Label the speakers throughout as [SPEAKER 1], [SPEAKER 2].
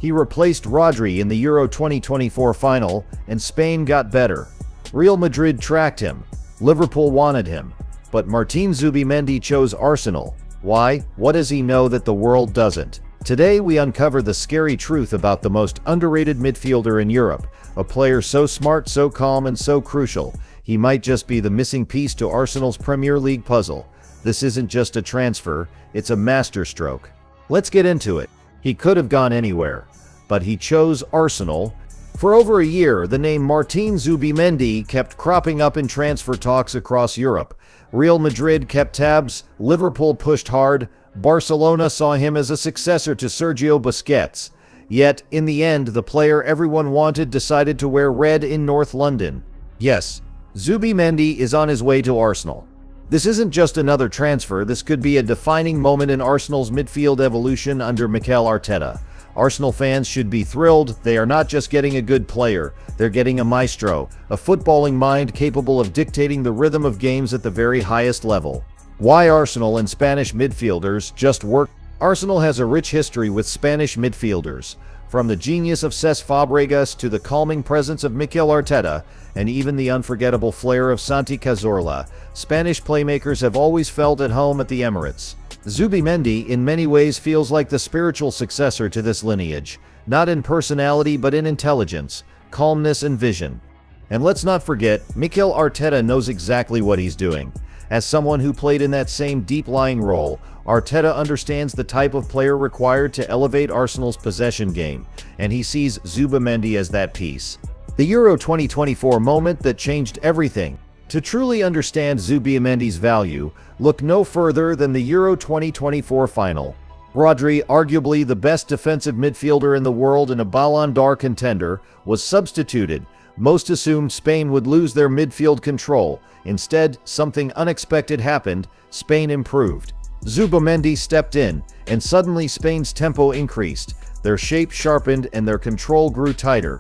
[SPEAKER 1] He replaced Rodri in the Euro 2024 final, and Spain got better. Real Madrid tracked him. Liverpool wanted him. But Martín Zubimendi chose Arsenal. Why? What does he know that the world doesn't? Today we uncover the scary truth about the most underrated midfielder in Europe, a player so smart, so calm, and so crucial. He might just be the missing piece to Arsenal's Premier League puzzle. This isn't just a transfer, it's a masterstroke. Let's get into it. He could have gone anywhere, but he chose Arsenal. For over a year, the name Martín Zubimendi kept cropping up in transfer talks across Europe. Real Madrid kept tabs, Liverpool pushed hard, Barcelona saw him as a successor to Sergio Busquets. Yet, in the end, the player everyone wanted decided to wear red in North London. Yes, Zubimendi is on his way to Arsenal. This isn't just another transfer, this could be a defining moment in Arsenal's midfield evolution under Mikel Arteta. Arsenal fans should be thrilled. They are not just getting a good player, they're getting a maestro, a footballing mind capable of dictating the rhythm of games at the very highest level. Why Arsenal and Spanish midfielders just work? Arsenal has a rich history with Spanish midfielders. From the genius of Cesc Fabregas to the calming presence of Mikel Arteta, and even the unforgettable flair of Santi Cazorla, Spanish playmakers have always felt at home at the Emirates. Zubimendi in many ways feels like the spiritual successor to this lineage, not in personality but in intelligence, calmness and vision. And let's not forget, Mikel Arteta knows exactly what he's doing. As someone who played in that same deep-lying role, Arteta understands the type of player required to elevate Arsenal's possession game, and he sees Zubimendi as that piece. The Euro 2024 moment that changed everything. To truly understand Zubimendi's value, look no further than the Euro 2024 final. Rodri, arguably the best defensive midfielder in the world and a Ballon d'Or contender, was substituted. Most assumed Spain would lose their midfield control. Instead, something unexpected happened. Spain improved. Zubimendi stepped in, and suddenly Spain's tempo increased. Their shape sharpened and their control grew tighter.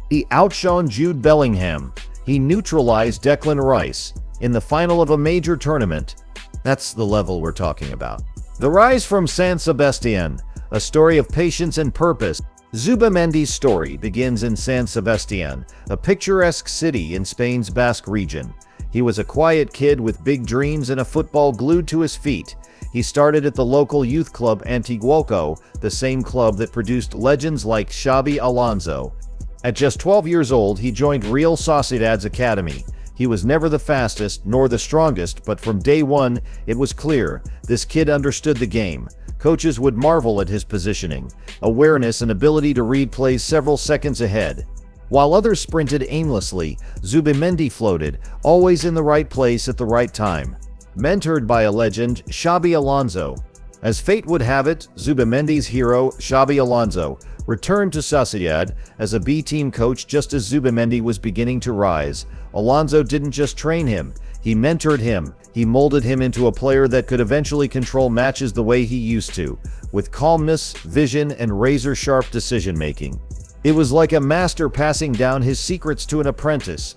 [SPEAKER 1] He outshone Jude Bellingham. He neutralized Declan Rice. In the final of a major tournament. That's the level we're talking about. The rise from San Sebastián, a story of patience and purpose. Zubimendi's story begins in San Sebastián, a picturesque city in Spain's Basque region. He was a quiet kid with big dreams and a football glued to his feet. He started at the local youth club Antiguoco, the same club that produced legends like Xabi Alonso. At just 12 years old, he joined Real Sociedad's academy. He was never the fastest nor the strongest, but from day one, it was clear this kid understood the game. Coaches would marvel at his positioning, awareness, and ability to read plays several seconds ahead. While others sprinted aimlessly, Zubimendi floated, always in the right place at the right time. Mentored by a legend, Xabi Alonso. As fate would have it, Zubimendi's hero, Xabi Alonso, returned to Sociedad as a B-team coach just as Zubimendi was beginning to rise. Alonso didn't just train him, he mentored him. He molded him into a player that could eventually control matches the way he used to, with calmness, vision, and razor-sharp decision-making. It was like a master passing down his secrets to an apprentice.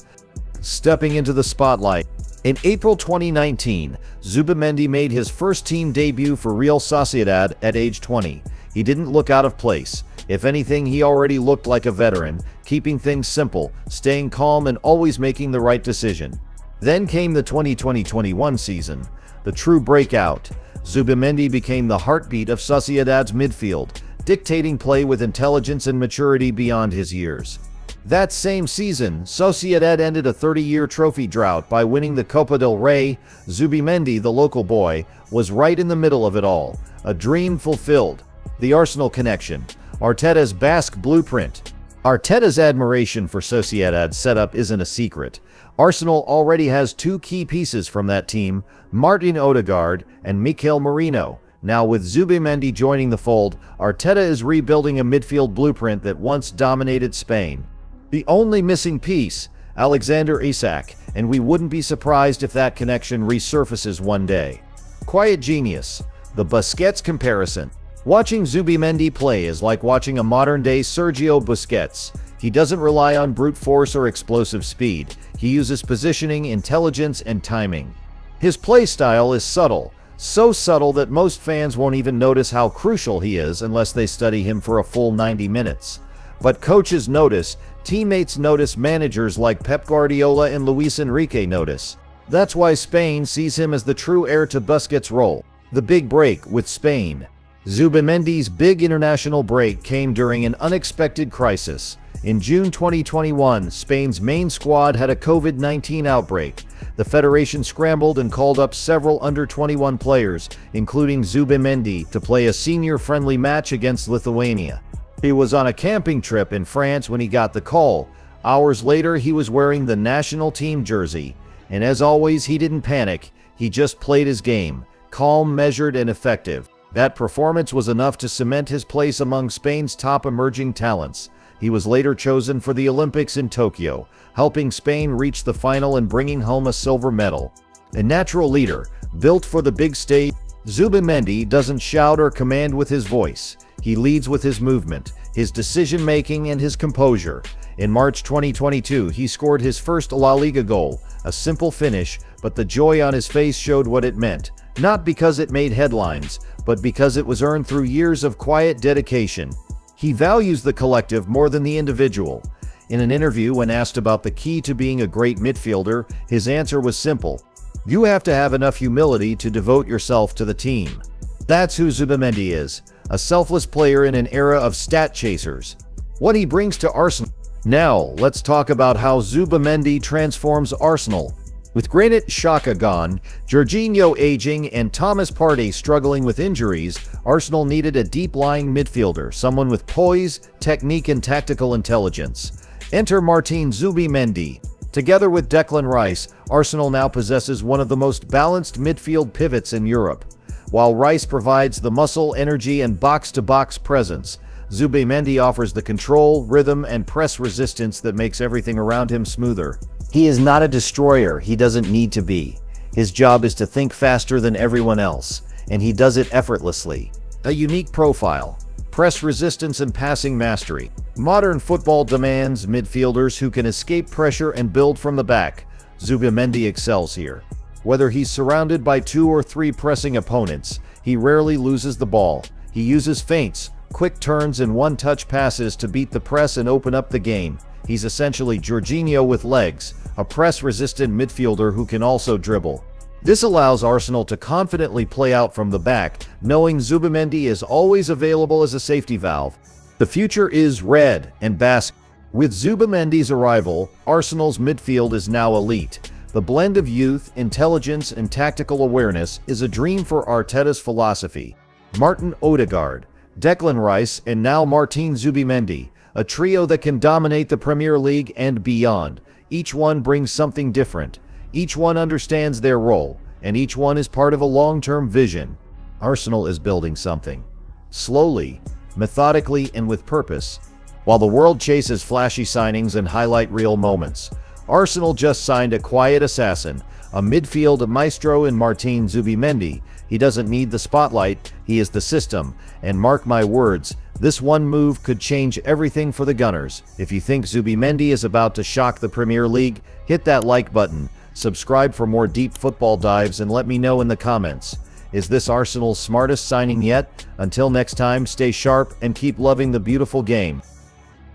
[SPEAKER 1] Stepping into the spotlight. In April 2019, Zubimendi made his first team debut for Real Sociedad at age 20. He didn't look out of place. If anything, he already looked like a veteran, keeping things simple, staying calm, and always making the right decision. Then came the 2020-21 season, the true breakout. Zubimendi became the heartbeat of Sociedad's midfield, dictating play with intelligence and maturity beyond his years. That same season, Sociedad ended a 30-year trophy drought by winning the Copa del Rey. Zubimendi, the local boy, was right in the middle of it all, a dream fulfilled. The Arsenal connection. Arteta's Basque blueprint. Arteta's admiration for Sociedad's setup isn't a secret. Arsenal already has two key pieces from that team, Martin Odegaard and Mikel Merino. Now with Zubimendi joining the fold, Arteta is rebuilding a midfield blueprint that once dominated Spain. The only missing piece, Alexander Isak, and we wouldn't be surprised if that connection resurfaces one day. Quiet genius. The Busquets comparison. Watching Zubimendi play is like watching a modern-day Sergio Busquets. He doesn't rely on brute force or explosive speed. He uses positioning, intelligence, and timing. His play style is subtle, So subtle that most fans won't even notice how crucial he is unless they study him for a full 90 minutes. But coaches notice, teammates notice, managers like Pep Guardiola and Luis Enrique notice. That's why Spain sees him as the true heir to Busquets' role. The big break with Spain. Zubimendi's big international break came during an unexpected crisis. In June 2021, Spain's main squad had a COVID-19 outbreak. The federation scrambled and called up several under-21 players, including Zubimendi, to play a senior-friendly match against Lithuania. He was on a camping trip in France when he got the call. Hours later, he was wearing the national team jersey. And as always, he didn't panic. He just played his game. Calm, measured, and effective. That performance was enough to cement his place among Spain's top emerging talents. He was later chosen for the Olympics in Tokyo, helping Spain reach the final and bringing home a silver medal. A natural leader, built for the big stage, Zubimendi doesn't shout or command with his voice. He leads with his movement, his decision-making, and his composure. In March 2022, he scored his first La Liga goal, a simple finish, but the joy on his face showed what it meant. Not because it made headlines, but because it was earned through years of quiet dedication. He values the collective more than the individual. In an interview, when asked about the key to being a great midfielder, his answer was simple. You have to have enough humility to devote yourself to the team. That's who Zubimendi is, a selfless player in an era of stat chasers. What he brings to Arsenal. Now, let's talk about how Zubimendi transforms Arsenal. With Granit Xhaka gone, Jorginho aging, and Thomas Partey struggling with injuries, Arsenal needed a deep-lying midfielder, someone with poise, technique, and tactical intelligence. Enter Martín Zubimendi. Together with Declan Rice, Arsenal now possesses one of the most balanced midfield pivots in Europe. While Rice provides the muscle, energy, and box-to-box presence, Zubimendi offers the control, rhythm, and press resistance that makes everything around him smoother. He is not a destroyer. He doesn't need to be. His job is to think faster than everyone else, and he does it effortlessly. A unique profile, press resistance, and passing mastery. Modern football demands midfielders who can escape pressure and build from the back. Zubimendi excels here. Whether he's surrounded by 2 or 3 pressing opponents, he rarely loses the ball. He uses feints, quick turns, and one-touch passes to beat the press and open up the game. He's essentially Jorginho with legs, a press-resistant midfielder who can also dribble. This allows Arsenal to confidently play out from the back, knowing Zubimendi is always available as a safety valve. The future is red and Basque. With Zubimendi's arrival, Arsenal's midfield is now elite. The blend of youth, intelligence, and tactical awareness is a dream for Arteta's philosophy. Martin Odegaard, Declan Rice, and now Martín Zubimendi, a trio that can dominate the Premier League and beyond. Each one brings something different. Each one understands their role, and each one is part of a long-term vision. Arsenal is building something. Slowly, methodically, and with purpose. While the world chases flashy signings and highlight real moments, Arsenal just signed a quiet assassin, a midfield maestro in Martín Zubimendi. He doesn't need the spotlight, he is the system, and mark my words, this one move could change everything for the Gunners. If you think Zubimendi is about to shock the Premier League, hit that like button, subscribe for more deep football dives, and let me know in the comments. Is this Arsenal's smartest signing yet? Until next time, stay sharp and keep loving the beautiful game.